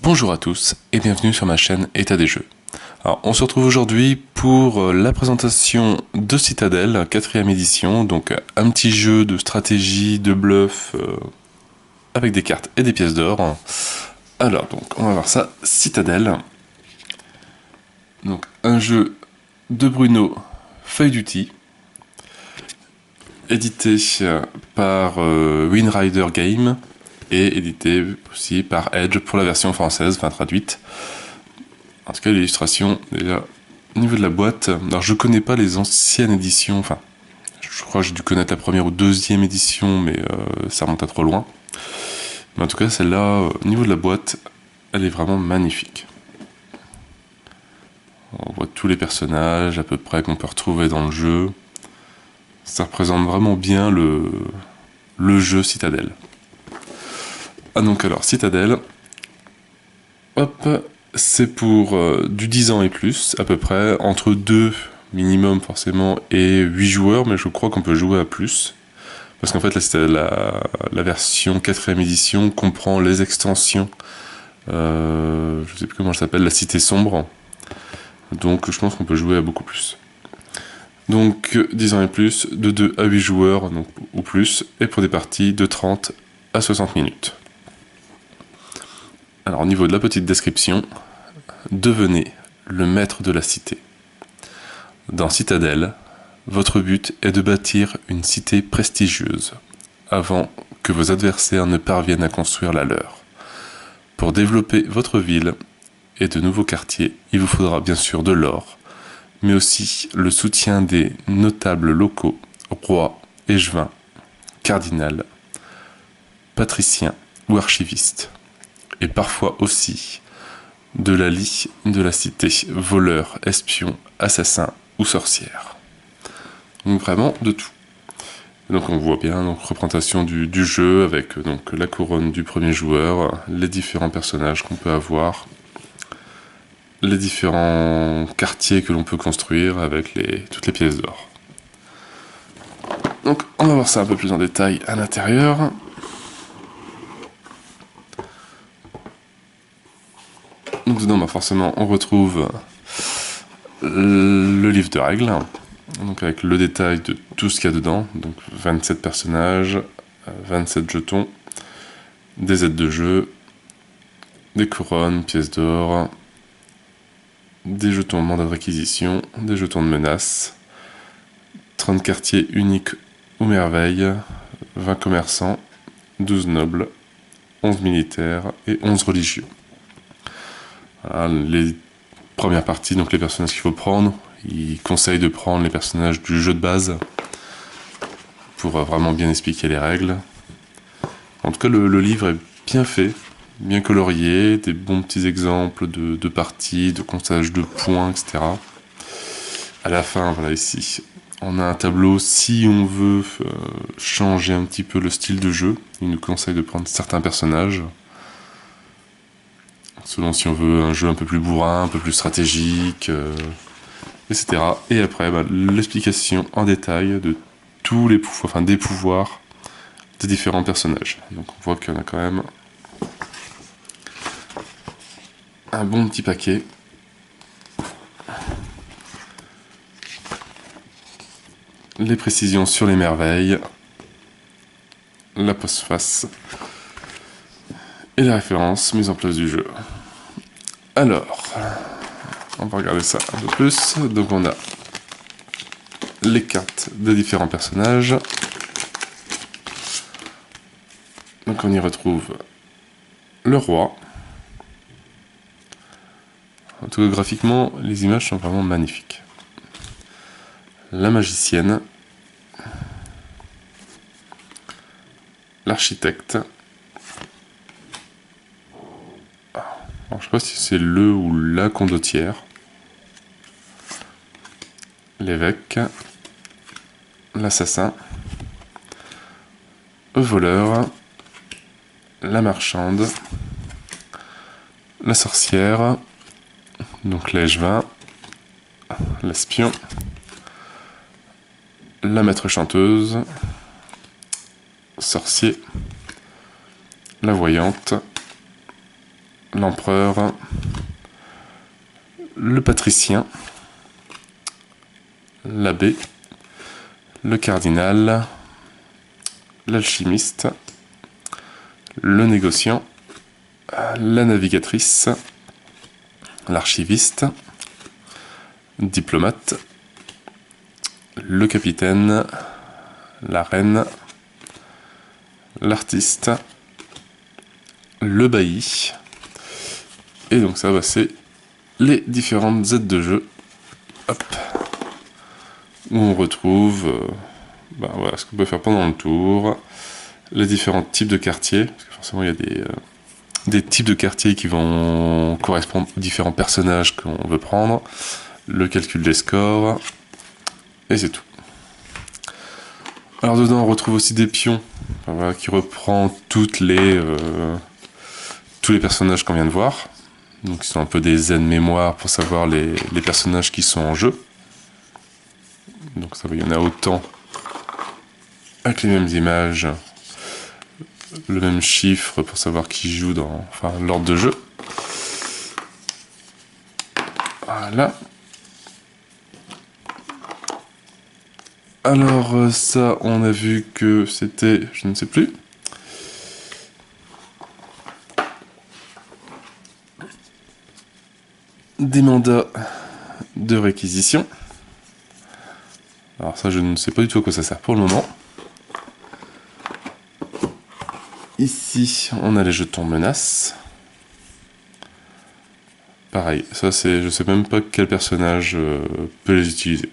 Bonjour à tous et bienvenue sur ma chaîne État des Jeux. Alors, on se retrouve aujourd'hui pour la présentation de Citadel, 4ème édition, donc un petit jeu de stratégie, de bluff, avec des cartes et des pièces d'or. Alors, donc, on va voir ça, Citadel. Donc, un jeu de Bruno Feuilles-Duty, édité par Winrider Game, et édité aussi par Edge pour la version française, enfin traduite. En tout cas, l'illustration, déjà, au niveau de la boîte, alors je connais pas les anciennes éditions, enfin, je crois que j'ai dû connaître la première ou deuxième édition, mais ça remonte à trop loin. Mais en tout cas, celle-là, au niveau de la boîte, elle est vraiment magnifique. On voit tous les personnages à peu près qu'on peut retrouver dans le jeu. Ça représente vraiment bien le jeu Citadel. Ah donc alors, Citadel, hop, c'est pour du 10 ans et plus, à peu près, entre 2 minimum forcément et 8 joueurs, mais je crois qu'on peut jouer à plus. Parce qu'en fait, là, la version 4ème édition comprend les extensions, je sais plus comment elle s'appelle, la Cité Sombre. Donc je pense qu'on peut jouer à beaucoup plus. Donc 10 ans et plus, de 2 à 8 joueurs donc, ou plus, et pour des parties de 30 à 60 minutes. Alors au niveau de la petite description, devenez le maître de la cité. Dans Citadel, votre but est de bâtir une cité prestigieuse, avant que vos adversaires ne parviennent à construire la leur. Pour développer votre ville et de nouveaux quartiers, il vous faudra bien sûr de l'or, mais aussi le soutien des notables locaux, rois, échevins, cardinals, patriciens ou archivistes, et parfois aussi de la lie de la cité, voleurs, espions, assassins ou sorcières. Donc vraiment de tout. Donc on voit bien donc représentation du jeu avec donc la couronne du premier joueur, les différents personnages qu'on peut avoir, les différents quartiers que l'on peut construire avec toutes les pièces d'or. Donc on va voir ça un peu plus en détail à l'intérieur. Donc dedans forcément on retrouve le livre de règles, donc avec le détail de tout ce qu'il y a dedans, donc 27 personnages, 27 jetons, des aides de jeu, des couronnes, pièces d'or, des jetons de mandat de réquisition, des jetons de menace, 30 quartiers uniques ou merveilles, 20 commerçants, 12 nobles, 11 militaires et 11 religieux. Voilà, les premières parties, donc les personnages qu'il faut prendre, il conseille de prendre les personnages du jeu de base pour vraiment bien expliquer les règles. En tout cas, le livre est bien fait, bien colorié, des bons petits exemples de parties, de comptage de points, etc. À la fin, voilà ici, on a un tableau si on veut changer un petit peu le style de jeu. Il nous conseille de prendre certains personnages, selon si on veut un jeu un peu plus bourrin, un peu plus stratégique, etc. Et après, l'explication en détail de tous les pouvoirs, enfin des pouvoirs des différents personnages. Donc on voit qu'il y en a quand même un bon petit paquet. Les précisions sur les merveilles, la postface et les références mises en place du jeu. Alors, on va regarder ça un peu plus. Donc on a les cartes des différents personnages. Donc on y retrouve le roi. En tout cas, graphiquement, les images sont vraiment magnifiques. La magicienne, l'architecte. Alors, je sais pas si c'est le ou la condottière. L'évêque, l'assassin, le voleur, la marchande, la sorcière, donc l'échevin, l'espion, la maître chanteuse, sorcier, la voyante, l'empereur, le patricien, l'abbé, le cardinal, l'alchimiste, le négociant, la navigatrice, l'archiviste, diplomate, le capitaine, la reine, l'artiste, le bailli. Et donc ça, c'est les différentes aides de jeu. Hop. Où on retrouve voilà, ce qu'on peut faire pendant le tour, les différents types de quartiers, parce que forcément il y a des types de quartiers qui vont correspondre aux différents personnages qu'on veut prendre, le calcul des scores, et c'est tout. Alors dedans on retrouve aussi des pions, voilà, qui reprend tous les personnages qu'on vient de voir, donc ils sont un peu des aides-mémoire pour savoir les personnages qui sont en jeu. Donc ça, il y en a autant avec les mêmes images, le même chiffre pour savoir qui joue dans l'ordre de jeu. Voilà. Alors ça, on a vu que c'était, je ne sais plus. Des mandats de réquisition. Alors ça, je ne sais pas du tout à quoi ça sert pour le moment. Ici, on a les jetons menaces. Pareil, ça c'est, je sais même pas quel personnage peut les utiliser.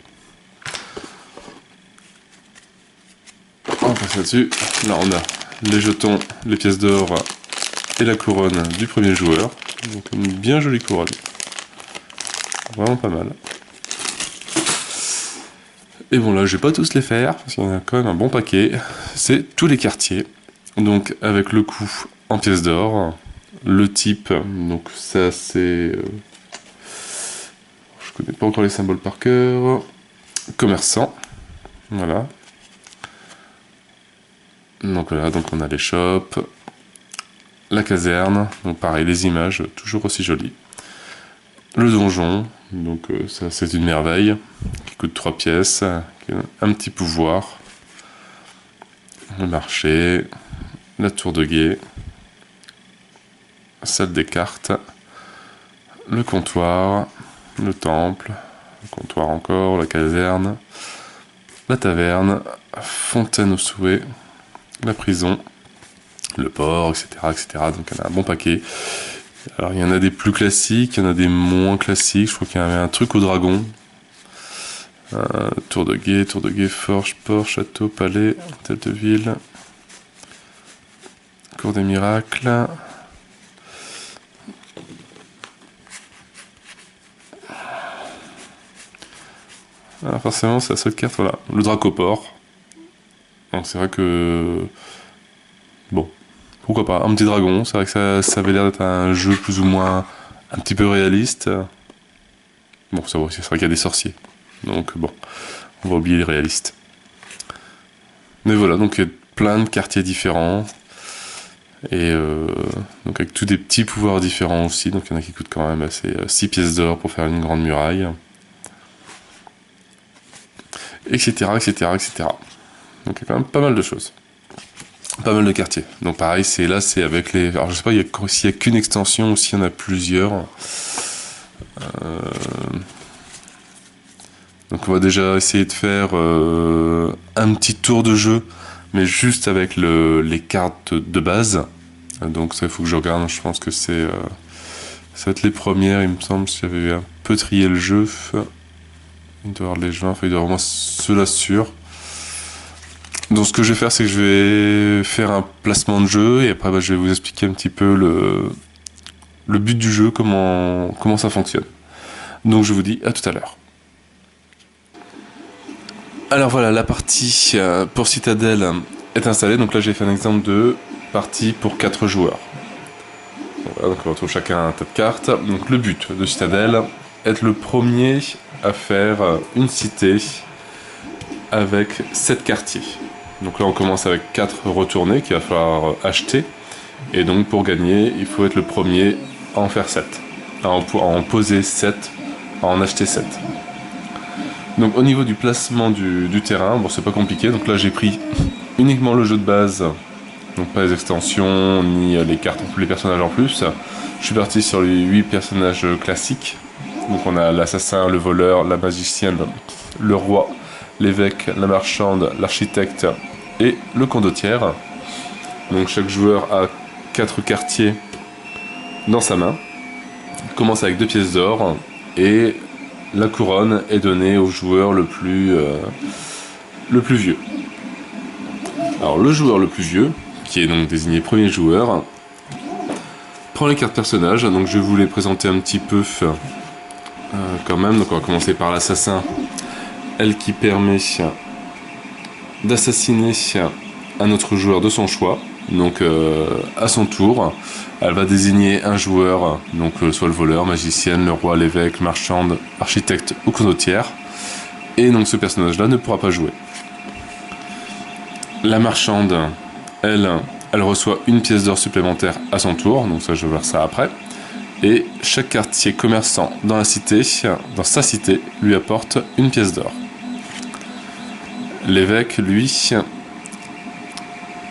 On passe là-dessus. Là, on a les jetons, les pièces d'or et la couronne du premier joueur. Donc une bien jolie couronne. Vraiment pas mal. Et bon là, je vais pas tous les faire, parce qu'il y en a quand même un bon paquet. C'est tous les quartiers. Donc avec le coût en pièces d'or. Le type, donc ça c'est... je connais pas encore les symboles par cœur. Commerçant. Voilà. Donc voilà, donc on a les shops. La caserne. Donc pareil, les images, toujours aussi jolies. Le donjon. Donc ça c'est une merveille. Qui coûte 3 pièces. Qui a un petit pouvoir. Le marché. La tour de guet. Salle des cartes. Le comptoir. Le temple. Le comptoir encore. La caserne. La taverne. Fontaine au souhait. La prison. Le port, etc., etc. Donc il y en a un bon paquet. Alors il y en a des plus classiques, il y en a des moins classiques. Je crois qu'il y avait un truc au dragon. Tour de guet, forge, port, château, palais, hôtel de ville. Cour des miracles. Alors forcément c'est la seule carte, voilà. Le dracoport. Donc c'est vrai que... Bon, pourquoi pas. Un petit dragon, c'est vrai que ça avait l'air d'être un jeu plus ou moins un petit peu réaliste. Bon, ça va aussi, c'est vrai qu'il y a des sorciers. Donc bon, on va oublier les réalistes. Mais voilà, donc il y a plein de quartiers différents. Et donc avec tous des petits pouvoirs différents aussi. Donc il y en a qui coûtent quand même assez 6 pièces d'or pour faire une grande muraille. Etc, etc, etc. Donc il y a quand même pas mal de choses. Pas mal de quartiers. Donc pareil, là c'est avec les... Alors je sais pas s'il y a qu'une extension ou s'il y en a plusieurs. Donc on va déjà essayer de faire un petit tour de jeu, mais juste avec les cartes de base. Donc ça, il faut que je regarde, je pense que ça va être les premières, il me semble, si j'avais un peu trié le jeu. Il doit y avoir les joints, enfin, il doit y avoir au moins ceux-là sûrs. Donc ce que je vais faire, c'est que je vais faire un placement de jeu, et après je vais vous expliquer un petit peu le but du jeu, comment ça fonctionne. Donc je vous dis à tout à l'heure. Alors voilà, la partie pour Citadel est installée. Donc là, j'ai fait un exemple de partie pour 4 joueurs. Voilà, donc on retrouve chacun un tas de cartes. Donc le but de Citadel, être le premier à faire une cité avec 7 quartiers. Donc là, on commence avec 4 retournés qu'il va falloir acheter. Et donc pour gagner, il faut être le premier à en faire 7, à en poser 7, à en acheter 7. Donc au niveau du placement du terrain, bon c'est pas compliqué, donc là j'ai pris uniquement le jeu de base, donc pas les extensions, ni les cartes pour les personnages en plus. Je suis parti sur les 8 personnages classiques, donc on a l'assassin, le voleur, la magicienne, le roi, l'évêque, la marchande, l'architecte et le condottière. Donc chaque joueur a 4 quartiers dans sa main. Il commence avec 2 pièces d'or et la couronne est donnée au joueur le plus vieux. Alors le joueur le plus vieux, qui est donc désigné premier joueur, prend les cartes personnages. Donc je vais vous les présenter un petit peu quand même. Donc on va commencer par l'assassin, elle qui permet d'assassiner un autre joueur de son choix. Donc à son tour, elle va désigner un joueur, donc soit le voleur, magicienne, le roi, l'évêque, marchande, architecte ou condottière. Et donc ce personnage-là ne pourra pas jouer. La marchande, elle reçoit une pièce d'or supplémentaire à son tour, donc ça je vais voir ça après. Et chaque quartier commerçant dans sa cité, lui apporte une pièce d'or. L'évêque, lui,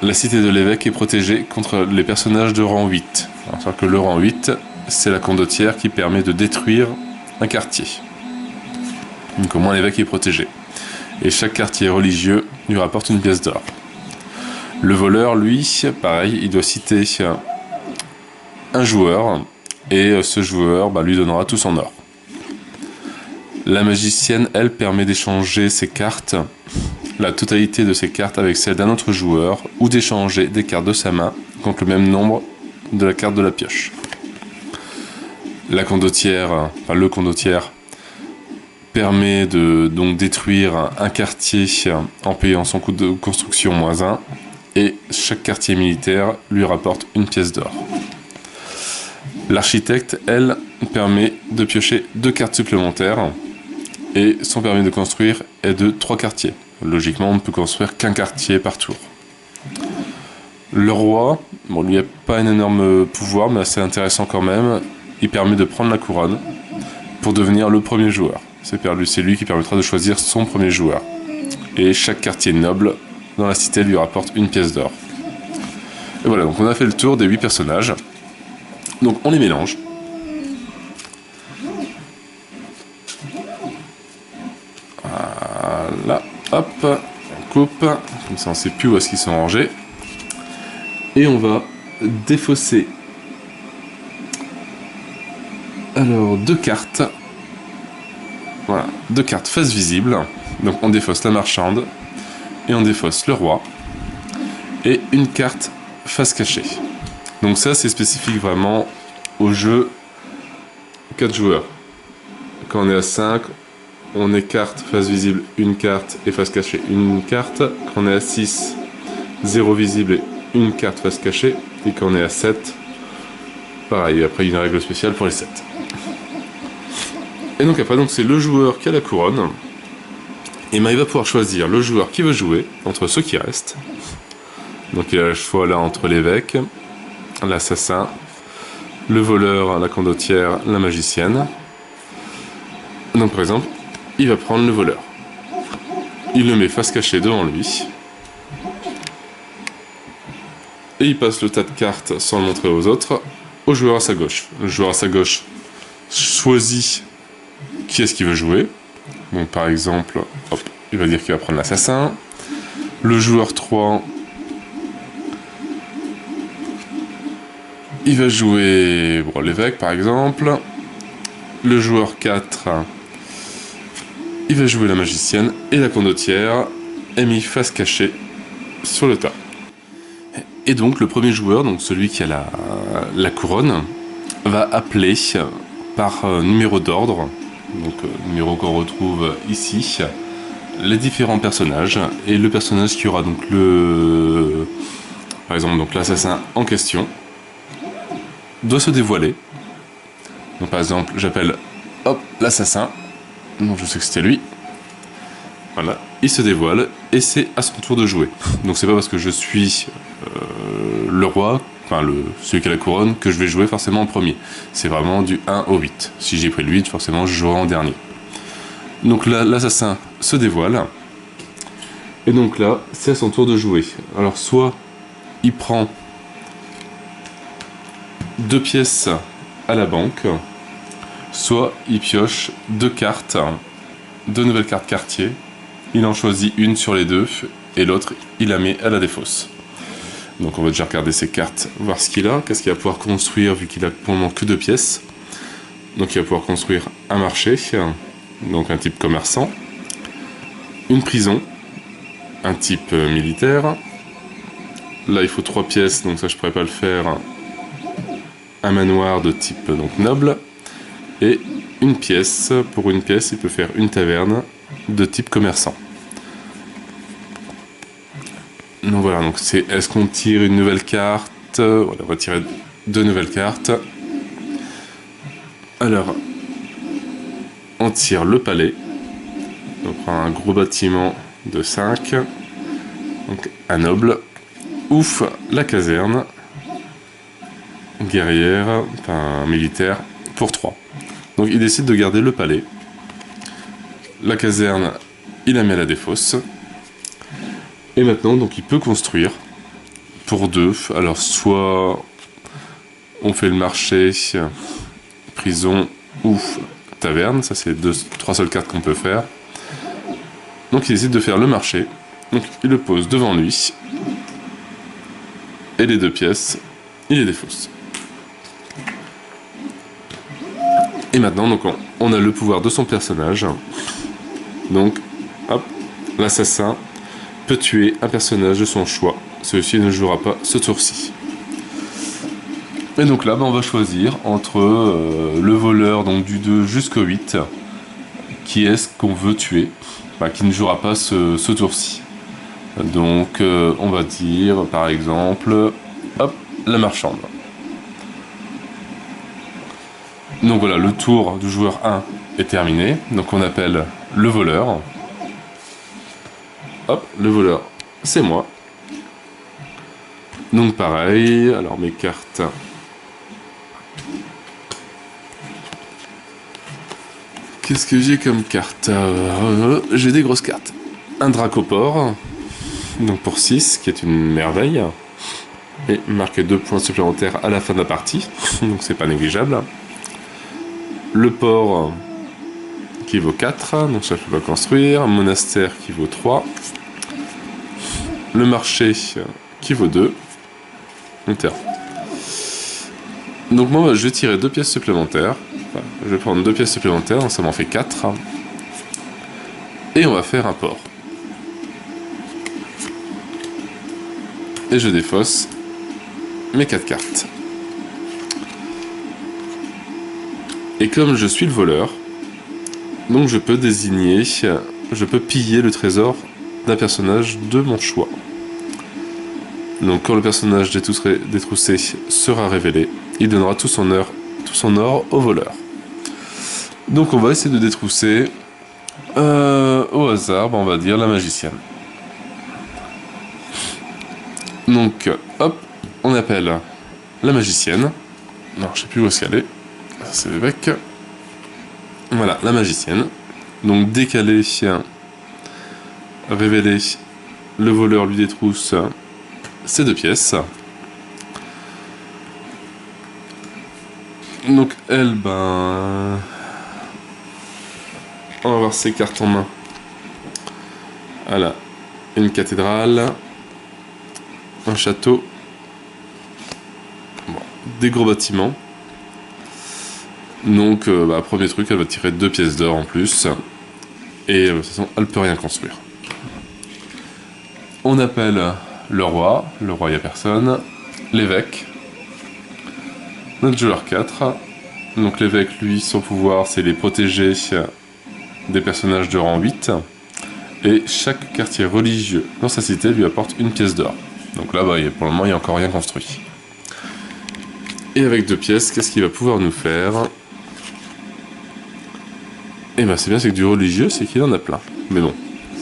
la cité de l'évêque est protégée contre les personnages de rang 8. C'est-à-dire que le rang 8, c'est la condottière qui permet de détruire un quartier. Donc au moins l'évêque est protégé. Et chaque quartier religieux lui rapporte une pièce d'or. Le voleur, lui, pareil, il doit citer un joueur, et ce joueur lui donnera tout son or. La magicienne, elle, permet d'échanger ses cartes, la totalité de ses cartes avec celle d'un autre joueur, ou d'échanger des cartes de sa main contre le même nombre de la carte de la pioche. La condottière, le condottière, permet de donc détruire un quartier en payant son coût de construction -1, et chaque quartier militaire lui rapporte une pièce d'or. L'architecte, elle, permet de piocher 2 cartes supplémentaires, et son permis de construire est de 3 quartiers. Logiquement, on ne peut construire qu'un quartier par tour. Le roi, bon, lui n'a pas un énorme pouvoir, mais assez intéressant quand même. Il permet de prendre la couronne pour devenir le premier joueur. C'est lui qui permettra de choisir son premier joueur. Et chaque quartier noble dans la cité lui rapporte une pièce d'or. Et voilà, donc on a fait le tour des 8 personnages. Donc on les mélange. Voilà, hop, on coupe, comme ça on ne sait plus où est-ce qu'ils sont rangés. Et on va défausser alors 2 cartes. Voilà, 2 cartes face visible. Donc on défausse la marchande et on défausse le roi. Et une carte face cachée. Donc ça c'est spécifique vraiment au jeu 4 joueurs. Quand on est à 5, on écarte face visible une carte et face cachée une carte. Quand on est à 6, 0 visible et une carte face cachée. Et quand on est à 7, pareil, après il y a une règle spéciale pour les 7. Et donc après, c'est le joueur qui a la couronne. Et il va pouvoir choisir le joueur qui veut jouer entre ceux qui restent. Donc il a le choix là entre l'évêque, l'assassin, le voleur, la condottière, la magicienne. Donc par exemple, il va prendre le voleur. Il le met face cachée devant lui. Et il passe le tas de cartes sans le montrer aux autres au joueur à sa gauche. Le joueur à sa gauche choisit qui est-ce qu'il veut jouer. Donc par exemple, hop, il va dire qu'il va prendre l'assassin. Le joueur 3, il va jouer l'évêque par exemple. Le joueur 4, il va jouer la magicienne. Et la condottière est mis face cachée sur le tas. Et donc le premier joueur, donc celui qui a la couronne, va appeler par numéro d'ordre, donc numéro qu'on retrouve ici, les différents personnages. Et le personnage qui aura donc par exemple donc l'assassin en question doit se dévoiler. Donc par exemple j'appelle l'assassin, donc je sais que c'était lui. Voilà, il se dévoile et c'est à son tour de jouer. Donc c'est pas parce que je suis le roi enfin celui qui a la couronne, que je vais jouer forcément en premier. C'est vraiment du 1 au 8. Si j'ai pris le 8, forcément je jouerai en dernier. Donc là, l'assassin se dévoile. Et donc là, c'est à son tour de jouer. Alors soit il prend 2 pièces à la banque, soit il pioche 2 cartes, 2 nouvelles cartes quartier. Il en choisit une sur les deux, et l'autre, il la met à la défausse. Donc on va déjà regarder ses cartes, voir ce qu'il a, qu'est-ce qu'il va pouvoir construire, vu qu'il a pour le moment que 2 pièces. Donc il va pouvoir construire un marché, donc un type commerçant, une prison, un type militaire. Là il faut 3 pièces, donc ça je pourrais pas le faire. Un manoir de type donc noble, et une pièce. Pour une pièce, il peut faire une taverne de type commerçant. Donc voilà, donc c'est est-ce qu'on tire une nouvelle carte? Voilà, on va tirer 2 nouvelles cartes. Alors, on tire le palais. On prend un gros bâtiment de 5. Donc un noble. Ouf, la caserne. Guerrière, enfin militaire, pour 3. Donc il décide de garder le palais. La caserne, il la met à la défausse. Et maintenant, donc il peut construire pour 2. Alors soit on fait le marché, prison ou taverne. Ça c'est 3 seules cartes qu'on peut faire. Donc il décide de faire le marché. Donc il le pose devant lui. Et les 2 pièces, il les défausse. Et maintenant, donc, on a le pouvoir de son personnage. Donc, hop, l'assassin peut tuer un personnage de son choix. Celui-ci ne jouera pas ce tour-ci. Et donc là, on va choisir entre le voleur donc du 2 jusqu'au 8. Qui est-ce qu'on veut tuer, enfin, qui ne jouera pas ce tour-ci. Donc, on va dire, par exemple, hop, la marchande. Donc voilà, le tour du joueur 1 est terminé. Donc on appelle le voleur. Hop, le voleur, c'est moi. Donc pareil, alors mes cartes. Qu'est-ce que j'ai comme carte? J'ai des grosses cartes. Un dracopore, donc pour 6, qui est une merveille. Et marquer 2 points supplémentaires à la fin de la partie, donc c'est pas négligeable. Le port qui vaut 4, donc ça je peux pas construire. Un monastère qui vaut 3. Le marché qui vaut 2. Un terrain. Donc moi je vais tirer 2 pièces supplémentaires. Enfin, je vais prendre 2 pièces supplémentaires, donc ça m'en fait 4. Et on va faire un port. Et je défausse mes 4 cartes. Et comme je suis le voleur, donc je peux désigner, je peux piller le trésor d'un personnage de mon choix. Donc quand le personnage détroussé sera révélé, il donnera tout son or au voleur. Donc on va essayer de détrousser au hasard, on va dire la magicienne. Donc hop, on appelle la magicienne. Non, je sais plus où est-ce qu'elle est. C'est l'évêque. Voilà, la magicienne. Donc décaler, révéler, le voleur lui détrousse ces 2 pièces. Donc elle, on va voir ses cartes en main. Voilà, une cathédrale, un château, bon, des gros bâtiments. Donc, premier truc, elle va tirer 2 pièces d'or en plus. Et de toute façon, elle peut rien construire. On appelle le roi il n'y a personne. L'évêque. Notre joueur 4. Donc l'évêque, lui, son pouvoir, c'est les protéger des personnages de rang 8. Et chaque quartier religieux dans sa cité lui apporte 1 pièce d'or. Donc là, pour le moment, il n'y a encore rien construit. Et avec 2 pièces, qu'est-ce qu'il va pouvoir nous faire ? Et c'est bien, c'est que du religieux, c'est qu'il en a plein. Mais bon,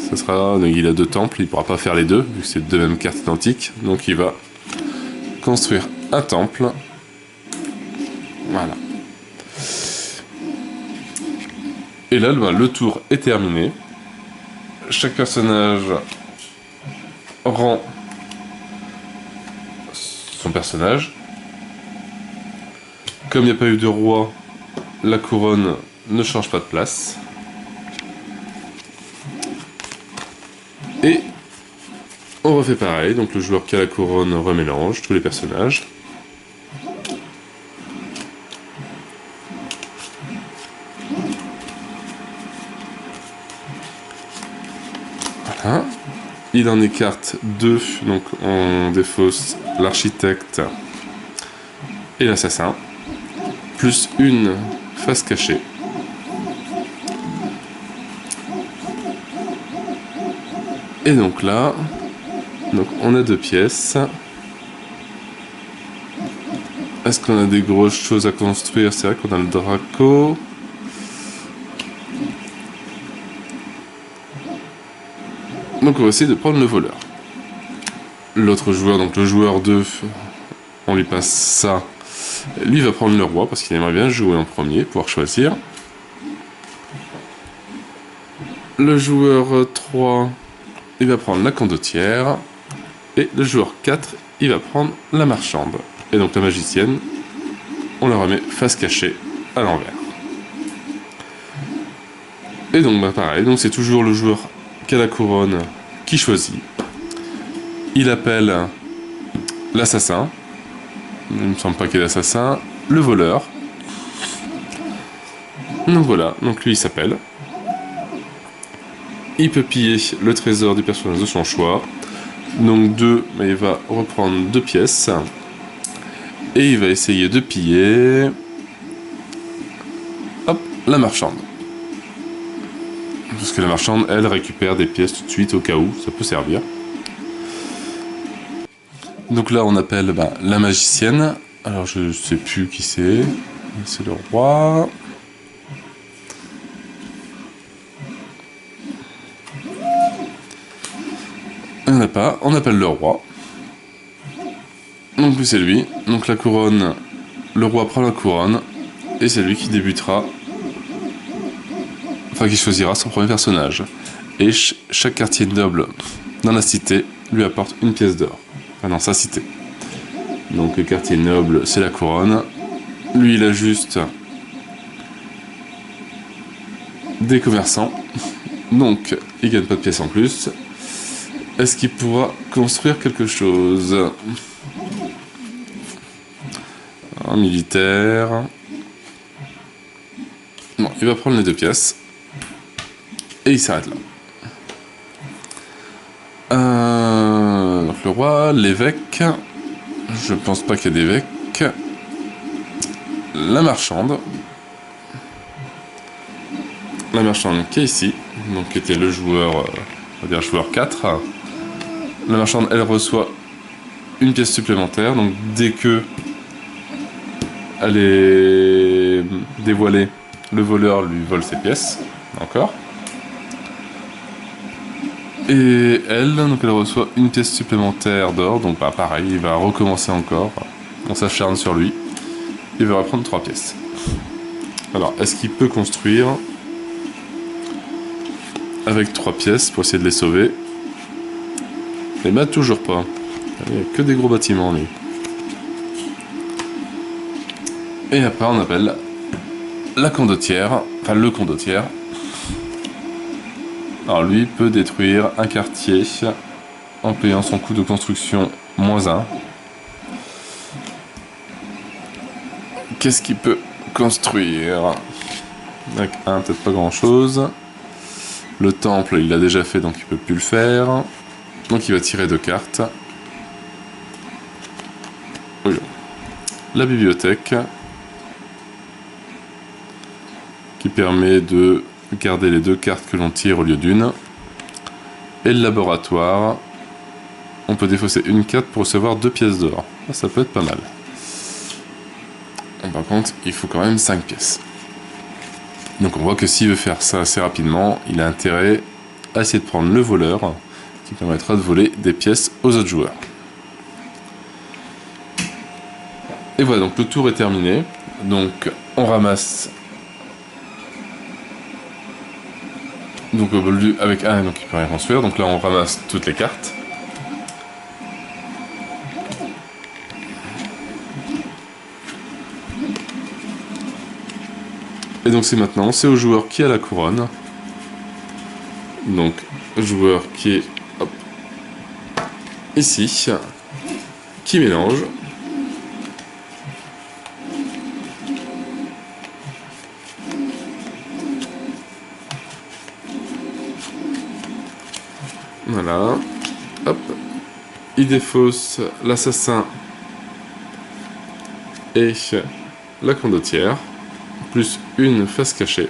ça sera. Donc il a 2 temples, il pourra pas faire les 2, vu que c'est 2 mêmes cartes identiques. Donc il va construire un temple. Voilà. Et là, le tour est terminé. Chaque personnage rend son personnage. Comme il n'y a pas eu de roi, la couronne ne change pas de place. Et on refait pareil, donc le joueur qui a la couronne remélange tous les personnages. Voilà. Il en écarte deux, donc on défausse l'architecte et l'assassin, plus une face cachée. Et donc là, on a deux pièces. Est-ce qu'on a des grosses choses à construire? C'est vrai qu'on a le Draco. Donc on va essayer de prendre le voleur. L'autre joueur, donc le joueur 2, on lui passe ça. Lui va prendre le roi parce qu'il aimerait bien jouer en premier, pouvoir choisir. Le joueur 3, il va prendre la condottière. Et le joueur 4, il va prendre la marchande. Et donc la magicienne, on la remet face cachée à l'envers. Et donc pareil, donc c'est toujours le joueur qui a la couronne qui choisit. Il appelle l'assassin. Il ne me semble pas qu'il est l'assassin. Le voleur. Donc voilà, donc lui il s'appelle. Il peut piller le trésor du personnage de son choix. Donc 2, mais il va reprendre 2 pièces. Et il va essayer de piller... Hop, la marchande. Parce que la marchande, elle, récupère des pièces tout de suite au cas où, ça peut servir. Donc là, on appelle la magicienne. Alors, je sais plus qui c'est. C'est le roi. Il n'y en a pas. On appelle le roi. Donc c'est lui. Donc la couronne, le roi prend la couronne. Et c'est lui qui débutera. Enfin, qui choisira son premier personnage. Et chaque quartier noble dans la cité lui apporte une pièce d'or. Enfin, dans sa cité. Donc le quartier noble, c'est la couronne. Lui, il a juste des commerçants. Donc, il gagne pas de pièces en plus. Est-ce qu'il pourra construire quelque chose? Un militaire. Bon, il va prendre les 2 pièces. Et il s'arrête là. Donc le roi, l'évêque. Je pense pas qu'il y ait d'évêque. La marchande. La marchande qui est ici. Donc qui était le joueur, on va dire joueur 4. La marchande, elle reçoit une pièce supplémentaire. Donc dès que elle est dévoilée, le voleur lui vole ses pièces. Encore. Et elle, donc elle reçoit une pièce supplémentaire d'or, donc pareil, il va recommencer encore. On s'acharne sur lui. Il va reprendre 3 pièces. Alors, est-ce qu'il peut construire avec 3 pièces pour essayer de les sauver? Eh ben toujours pas. Il n'y a que des gros bâtiments, lui. Et après, on appelle la condottière, enfin le condottière. Alors lui peut détruire un quartier en payant son coût de construction -1. Qu'est-ce qu'il peut construire? Avec 1, peut-être pas grand-chose. Le temple, il l'a déjà fait, donc il peut plus le faire. Donc il va tirer 2 cartes. Oui. La bibliothèque, qui permet de garder les 2 cartes que l'on tire au lieu d'une. Et le laboratoire, on peut défausser une carte pour recevoir 2 pièces d'or. Ça peut être pas mal. Par contre, il faut quand même 5 pièces. Donc on voit que s'il veut faire ça assez rapidement, il a intérêt à essayer de prendre le voleur, qui permettra de voler des pièces aux autres joueurs. Et voilà, donc le tour est terminé. Donc on ramasse. Donc avec un, donc il peut rien construire. Donc là on ramasse toutes les cartes. Et donc c'est maintenant, c'est au joueur qui a la couronne. Donc joueur qui est hop, ici, qui mélange. Voilà. Hop. Il défausse l'assassin et la condottière, plus une face cachée.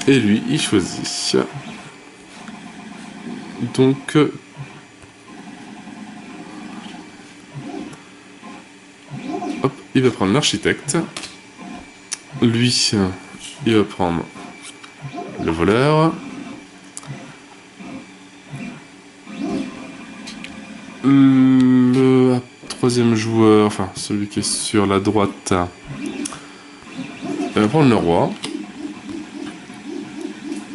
Et lui, il choisit. Donc... hop, il va prendre l'architecte. Lui, il va prendre le voleur. Le troisième joueur, enfin celui qui est sur la droite, il va prendre le roi.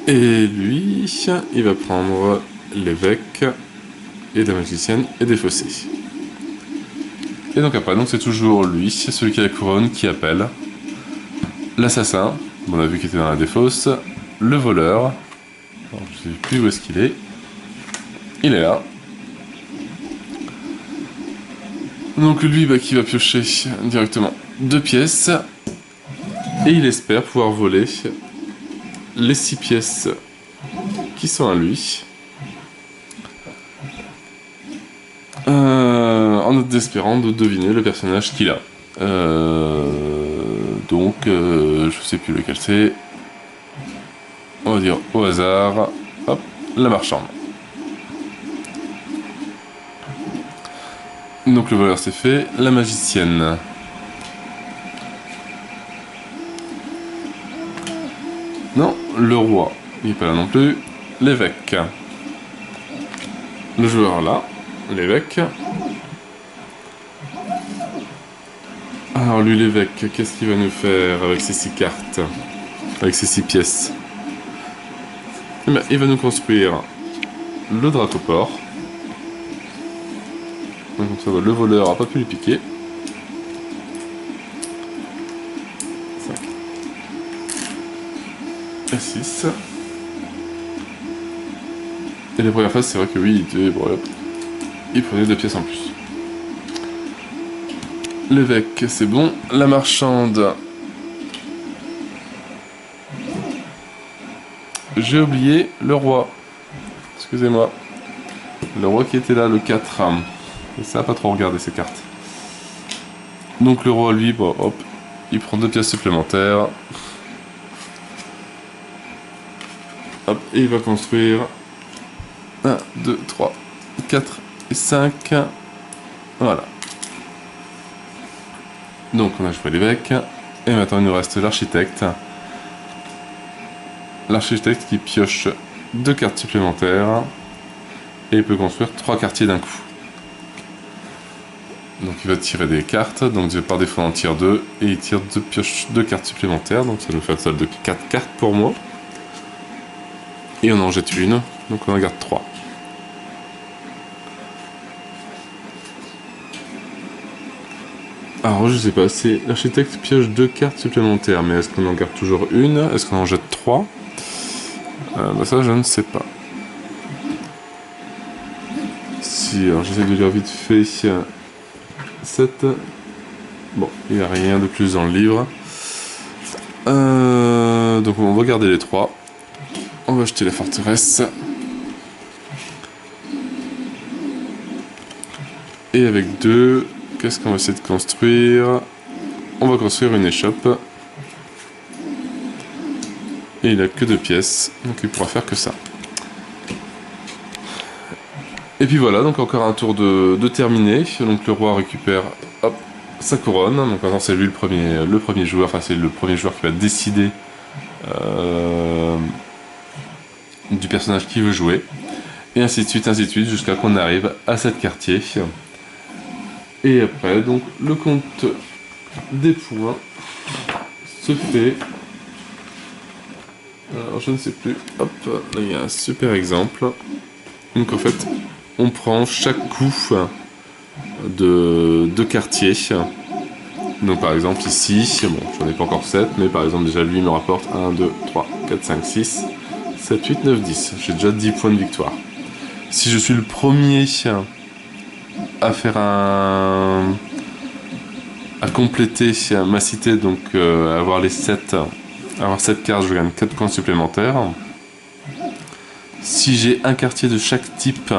Et lui, il va prendre l'évêque et la magicienne et défausser. Et donc après, donc c'est toujours lui, celui qui a la couronne, qui appelle l'assassin, on a vu qu'il était dans la défausse, le voleur, alors, je ne sais plus où est-ce qu'il est, il est là. Donc lui qui va piocher directement 2 pièces, et il espère pouvoir voler les 6 pièces qui sont à lui, en espérant de deviner le personnage qu'il a. Donc, je sais plus lequel c'est. On va dire au hasard, hop, la marchande. Donc le voleur c'est fait, la magicienne. Non, le roi, il n'est pas là non plus. L'évêque. Le joueur là, l'évêque. Alors lui l'évêque, qu'est-ce qu'il va nous faire avec ces 6 cartes? Avec ces 6 pièces? Eh bien, il va nous construire le dracoport. Donc ça va, le voleur n'a pas pu les piquer. 5 et 6. Et la première phase, c'est vrai que oui, il prenait 2 pièces en plus. L'évêque, c'est bon. La marchande. J'ai oublié le roi. Excusez-moi. Le roi qui était là, le 4. Et ça a pas trop regardé ces cartes. Donc le roi, lui, bon, hop, il prend 2 pièces supplémentaires. Hop, et il va construire 1, 2, 3, 4 et 5. Voilà. Donc on a joué l'évêque. Et maintenant il nous reste l'architecte. L'architecte qui pioche 2 cartes supplémentaires. Et il peut construire 3 quartiers d'un coup. Donc il va tirer des cartes, donc par défaut on en tire 2, et il tire pioche 2 cartes supplémentaires, donc ça nous fait un total de 4 cartes pour moi. Et on en jette une, donc on en garde 3. Alors je sais pas, c'est l'architecte pioche 2 cartes supplémentaires, mais est-ce qu'on en garde toujours une? Est-ce qu'on en jette 3? Bah ça je ne sais pas. Si, alors j'essaie de lire vite fait... 7. Bon, il n'y a rien de plus dans le livre. Donc on va garder les 3. On va acheter la forteresse. Et avec 2, qu'est-ce qu'on va essayer de construire? On va construire une échoppe. Et il n'a que 2 pièces, donc il pourra faire que ça. Et puis voilà, donc encore un tour de terminé. Donc le roi récupère hop, sa couronne. Donc maintenant c'est lui le premier joueur, enfin c'est le premier joueur qui va décider du personnage qu'il veut jouer. Et ainsi de suite, jusqu'à qu'on arrive à 7 quartiers. Et après, donc, le compte des points se fait... Alors, je ne sais plus. Hop, là, il y a un super exemple. Donc, en fait, on prend chaque coup de quartier. Donc, par exemple, ici, bon, j'en ai pas encore 7, mais par exemple, déjà, lui, il me rapporte 1, 2, 3, 4, 5, 6, 7, 8, 9, 10. J'ai déjà 10 points de victoire. Si je suis le premier à faire à compléter ma cité, donc avoir les 7, avoir 7 cartes, je gagne 4 points supplémentaires. Si j'ai un quartier de chaque type,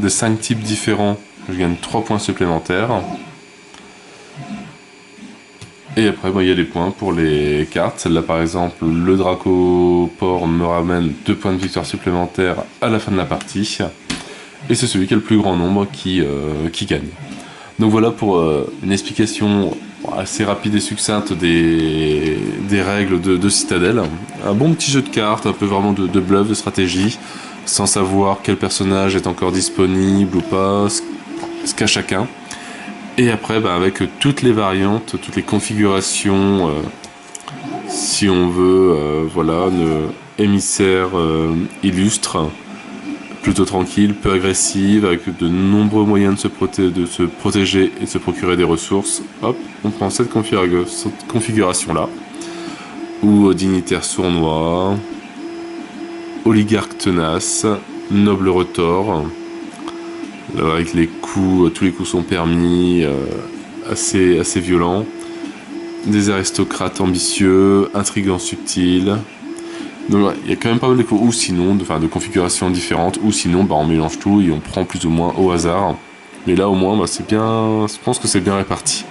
de 5 types différents, je gagne 3 points supplémentaires. Et après, il y a les points pour les cartes. Celle-là, par exemple, le Dracoport me ramène 2 points de victoire supplémentaires à la fin de la partie. Et c'est celui qui a le plus grand nombre qui gagne. Donc voilà pour une explication assez rapide et succincte des règles de Citadel. Un bon petit jeu de cartes, un peu vraiment de bluff, de stratégie, sans savoir quel personnage est encore disponible ou pas, ce qu'a chacun. Et après, avec toutes les variantes, toutes les configurations, si on veut, voilà, émissaire illustre, plutôt tranquille, peu agressive, avec de nombreux moyens de se protéger et de se procurer des ressources. Hop, on prend cette configuration-là. Ou dignitaire sournois, oligarque tenace, noble retors. Là, avec les coups, tous les coups sont permis, assez violents. Des aristocrates ambitieux, intrigants subtils. Donc il y a quand même pas mal de coups, ou sinon, de configurations différentes, ou sinon on mélange tout et on prend plus ou moins au hasard. Mais là au moins c'est bien, je pense que c'est bien réparti.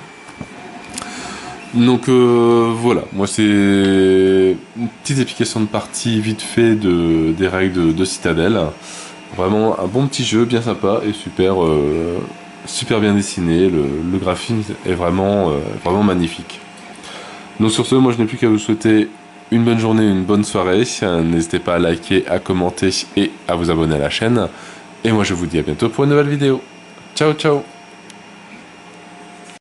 Donc voilà, moi c'est une petite explication de partie vite fait des règles de Citadel. Vraiment un bon petit jeu, bien sympa et super bien dessiné. Le graphisme est vraiment magnifique. Donc sur ce, moi je n'ai plus qu'à vous souhaiter une bonne journée, une bonne soirée. N'hésitez pas à liker, à commenter et à vous abonner à la chaîne. Et moi je vous dis à bientôt pour une nouvelle vidéo. Ciao ciao.